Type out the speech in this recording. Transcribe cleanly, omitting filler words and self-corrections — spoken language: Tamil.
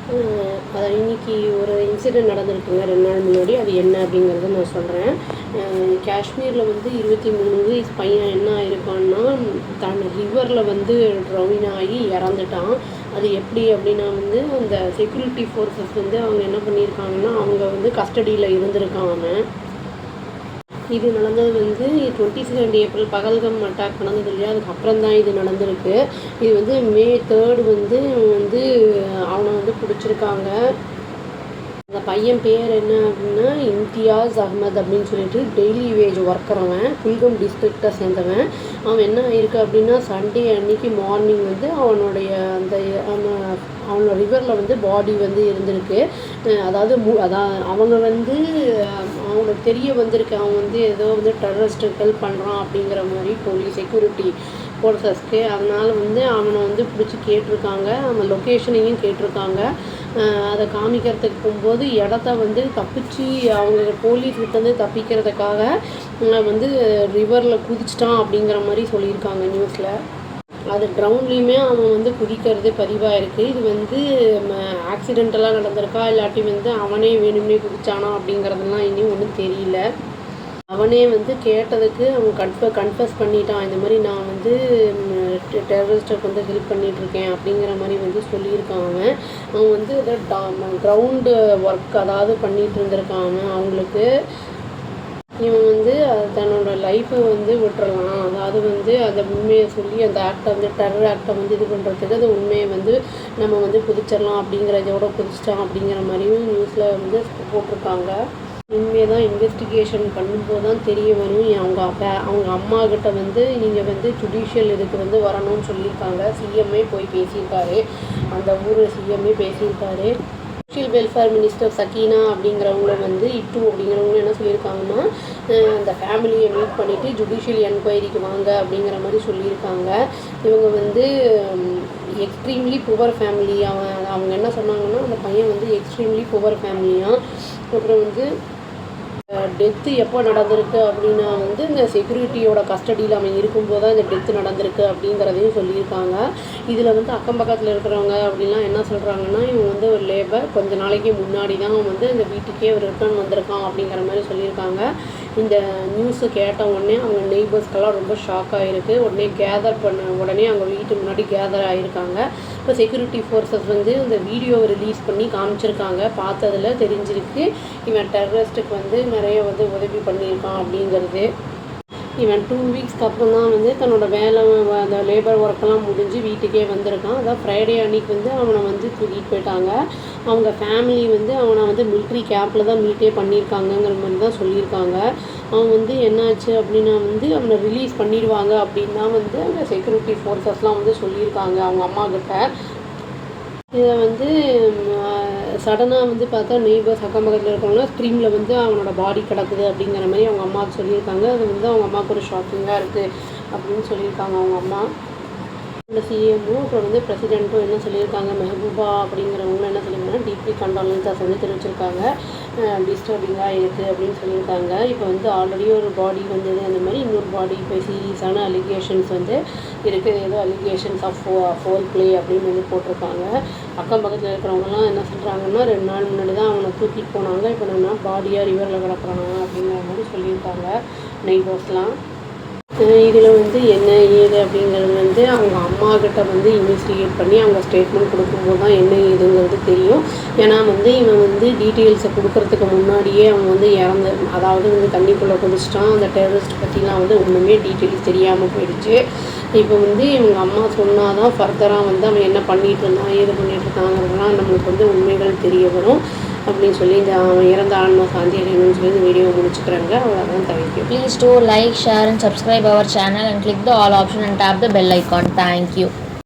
இன்றைக்கி ஒரு இன்சிடெண்ட் நடந்திருக்குங்க 2 நாள் முன்னாடி. அது என்ன அப்படிங்கிறத நான் சொல்கிறேன். காஷ்மீரில் வந்து 23 வயசு பையன் என்ன ஆயிருக்கான்னா, தன் ரிவரில் வந்து ட்ரௌன் ஆகி இறந்துட்டான். அது எப்படி அப்படின்னா வந்து அந்த செக்யூரிட்டி ஃபோர்ஸஸ் வந்து அவங்க என்ன பண்ணியிருக்காங்கன்னா, அவங்க வந்து கஸ்டடியில் இருந்திருக்கான் அவன். இது நடந்தது வந்து 22 ஏப்ரல் பகல்கம் அட்டாக் நடந்தது இல்லையா, அதுக்கப்புறம் தான் இது நடந்திருக்கு. இது வந்து மே 3 வந்து அவனை வந்து பிடிச்சிருக்காங்க. அந்த பையன் பேர் என்ன அப்படின்னா இம்தியாஸ் அஹ்மத் அப்படின்னு சொல்லிட்டு டெய்லி வேஜ் ஒர்க்கர். அவன் குல்கம் டிஸ்ட்ரிக்டை சேர்ந்தவன். அவன் என்ன ஆயிருக்கு அப்படின்னா, சண்டே அன்னைக்கு மார்னிங் வந்து அவனோட ரிவரில் வந்து பாடி வந்து இருந்திருக்கு. அதாவது அவங்க வந்து அவங்களுக்கு தெரிய வந்திருக்கு, அவன் வந்து ஏதோ வந்து டெரரிஸ்ட்டுக்கு ஹெல்ப் பண்ணுறான் அப்படிங்கிற மாதிரி போலீஸ் செக்யூரிட்டி ஃபோர்ஸஸ்க்கு. அதனால் வந்து அவனை வந்து பிடிச்சி கேட்டிருக்காங்க, அவன் லொக்கேஷனையும் கேட்டிருக்காங்க. அதை காமிக்கிறதுக்கு போகும்போது இடத்த வந்து தப்பிச்சு அவங்க போலீஸ்கிட்டேருந்து தப்பிக்கிறதுக்காக வந்து ரிவரில் குதிச்சிட்டான் அப்படிங்கிற மாதிரி சொல்லியிருக்காங்க நியூஸில். அது ட்ரவுன்லேயுமே அவன் வந்து குதிக்கிறது பதிவாயிருக்கு. இது வந்து ஆக்சிடென்டலாக நடந்திருக்கா இல்லாட்டி வந்து அவனே வேணும்னே குதிச்சானா அப்படிங்கிறதெல்லாம் இன்னும் ஒன்றும் தெரியல. அவனே வந்து கேட்டதுக்கு அவன் கன்ஃபஸ் பண்ணிட்டான். இந்த மாதிரி நான் வந்து டெரரிஸ்ட்டுக்கு வந்து ஹெல்ப் பண்ணிகிட்ருக்கேன் அப்படிங்கிற மாதிரி வந்து சொல்லியிருக்கான். அவன் வந்து கிரவுண்டு ஒர்க் அதாவது பண்ணிகிட்டு இருந்திருக்கான் அவங்களுக்கு. இவன் வந்து தன்னோட லைஃப்பை வந்து விட்டுறலாம், அதாவது வந்து அந்த உண்மையை சொல்லி அந்த ஆக்டை வந்து டெரர் ஆக்டை வந்து இது பண்ணுறதுக்கு அந்த உண்மையை வந்து நம்ம வந்து குதிச்சிடலாம் அப்படிங்கிறதோட குதிச்சிட்டான் அப்படிங்கிற மாதிரியும் நியூஸில் வந்து போட்டிருக்காங்க. உண்மையை தான் இன்வெஸ்டிகேஷன் பண்ணும்போது தான் தெரிய வரும். அவங்க அம்மா கிட்ட வந்து நீங்கள் வந்து ஜுடிஷியல் இதுக்கு வந்து வரணும்னு சொல்லியிருக்காங்க. சிஎம்ஏ போய் பேசியிருக்காரு, அந்த ஊர் சிஎம்ஏ பேசியிருக்காரு. சோஷியல் வெல்ஃபேர் மினிஸ்டர் சக்கீனா அப்படிங்கிறவங்கள வந்து அப்படிங்கிறவங்களும் என்ன சொல்லியிருக்காங்கன்னா, அந்த ஃபேமிலியை மீட் பண்ணிவிட்டு ஜுடிஷியல் என்கொயரிக்கு வாங்க அப்படிங்கிற மாதிரி சொல்லியிருக்காங்க. இவங்க வந்து எக்ஸ்ட்ரீம்லி புவர் ஃபேமிலி. அவங்க என்ன சொன்னாங்கன்னா, அந்த பையன் வந்து எக்ஸ்ட்ரீம்லி புவர் ஃபேமிலியாக. அப்புறம் வந்து டெத்து எப்போ நடந்திருக்கு அப்படின்னா வந்து இந்த செக்யூரிட்டியோட கஸ்டடியில் அவன் இருக்கும்போது தான் இந்த டெத்து நடந்திருக்கு அப்படிங்கிறதையும் சொல்லியிருக்காங்க. இதில் வந்து அக்கம் பக்கத்தில் இருக்கிறவங்க அப்படின்லாம் என்ன சொல்கிறாங்கன்னா, இவன் வந்து ஒரு லேபர், கொஞ்ச நாளைக்கு முன்னாடி தான் அவன் வந்து இந்த வீட்டுக்கே ஒரு ரிட்டர்ன் வந்திருக்கான் அப்படிங்கிற மாதிரி சொல்லியிருக்காங்க. இந்த நியூஸு கேட்ட உடனே அவங்க நெய்பர்ஸ்க்கெல்லாம் ரொம்ப ஷாக் ஆகிருக்கு. உடனே அவங்க வீட்டு முன்னாடி கேதர் ஆகியிருக்காங்க. இப்போ செக்யூரிட்டி ஃபோர்ஸஸ் வந்து இந்த வீடியோவை ரிலீஸ் பண்ணி காமிச்சிருக்காங்க. பார்த்ததில் தெரிஞ்சிருக்கு இவன் டெரரிஸ்ட்டுக்கு வந்து நிறைய வந்து உதவி பண்ணியிருக்கான் அப்படிங்கிறது. இவன் 2 வீக்ஸ்க்கு அப்புறம் தான் வந்து தன்னோட வேலை அந்த லேபர் ஒர்க்கெல்லாம் முடிஞ்சு வீட்டுக்கே வந்திருக்கான். அதான் ஃப்ரைடே அன்றைக்கி வந்து அவனை வந்து தூக்கிட்டு போயிட்டாங்க. அவங்க ஃபேமிலி வந்து அவனை வந்து மிலிட்ரி கேம்பில் தான் மீட்டே பண்ணியிருக்காங்கங்கிற மாதிரி தான் சொல்லியிருக்காங்க. அவன் வந்து என்னாச்சு அப்படின்னா வந்து அவனை ரிலீஸ் பண்ணிடுவாங்க அப்படின்னு தான் வந்து அந்த செக்யூரிட்டி ஃபோர்ஸஸ்லாம் வந்து சொல்லியிருக்காங்க அவங்க அம்மா கிட்ட. இதை வந்து சடனாக வந்து பார்த்தா நெய்பர்ஸ் அக்கம் பக்கத்தில் இருக்கிறவங்க ஸ்க்ரீனில் வந்து அவனோட பாடி கிடக்குது அப்படிங்கிற மாதிரி அவங்க அம்மாவுக்கு சொல்லியிருக்காங்க. அது வந்து அவங்க அம்மாவுக்கு ஒரு ஷாக்கிங்காக இருக்குது அப்படின்னு சொல்லியிருக்காங்க அவங்க அம்மா. இந்த சிஎம்மும் அப்புறம் வந்து பிரசிடெண்ட்டும் என்ன சொல்லியிருக்காங்க, மெஹபூபா அப்படிங்கிறவங்களும் என்ன சொல்லியிருக்காங்கன்னா, டீப்லி கண்டாலன்ஸஸ் வந்து தெரிவிச்சிருக்காங்க. டிஸ்டர்பிங்காக இருக்குது அப்படின்னு சொல்லியிருக்காங்க. இப்போ வந்து ஆல்ரெடி ஒரு பாடி வந்தது, அந்த மாதிரி இன்னொரு பாடி இப்போ சீரியஸான அலிகேஷன்ஸ் வந்து இருக்குது. ஏதோ அலிகேஷன்ஸ் ஆஃப் ஃபோல் ப்ளே அப்படின்னு வந்து போட்டிருக்காங்க. அக்கம் பக்கத்தில் இருக்கிறவங்கலாம் என்ன சொல்கிறாங்கன்னா, 2 நாள் முன்னாடி தான் அவனை தூக்கிட்டு போனாங்க, இப்போ என்னன்னா பாடியாக ரிவரில் கிடக்குறாங்க அப்படிங்கிற மாதிரி சொல்லியிருக்காங்க நெய்பர்ஸ்லாம். இதில் வந்து என்ன ஏது அப்படிங்கிறது வந்து அவங்க அம்மா கிட்ட வந்து இன்வெஸ்டிகேட் பண்ணி அவங்க ஸ்டேட்மெண்ட் கொடுக்கும்போது தான் என்ன ஏதுங்கிறது தெரியும். ஏன்னா வந்து இவன் வந்து டீட்டெயில்ஸை கொடுக்கறதுக்கு முன்னாடியே அவன் வந்து அதாவது வந்து தண்ணிக்குள்ளே குதிச்சிட்டான். அந்த டெரரிஸ்ட் பற்றிலாம் வந்து ஒன்றுமே டீட்டெயில்ஸ் தெரியாமல் போயிடுச்சு. இப்போ வந்து இவங்க அம்மா சொன்னால் தான் ஃபர்தராக வந்து அவன் என்ன பண்ணிகிட்டு இருந்தான், ஏது பண்ணிகிட்ருக்காங்கிறதுலாம் நம்மளுக்கு வந்து உண்மைகள் தெரிய வரும் அப்படின்னு சொல்லி இந்த அவன் இறந்த ஆன்மா சாந்தி அடையணும்னு சொல்லி இந்த வீடியோ முடிச்சுக்கிறாங்க. அவ்வளோதான். Thank you. Please do like, share and subscribe our channel and click the all option and tap the bell icon. Thank you.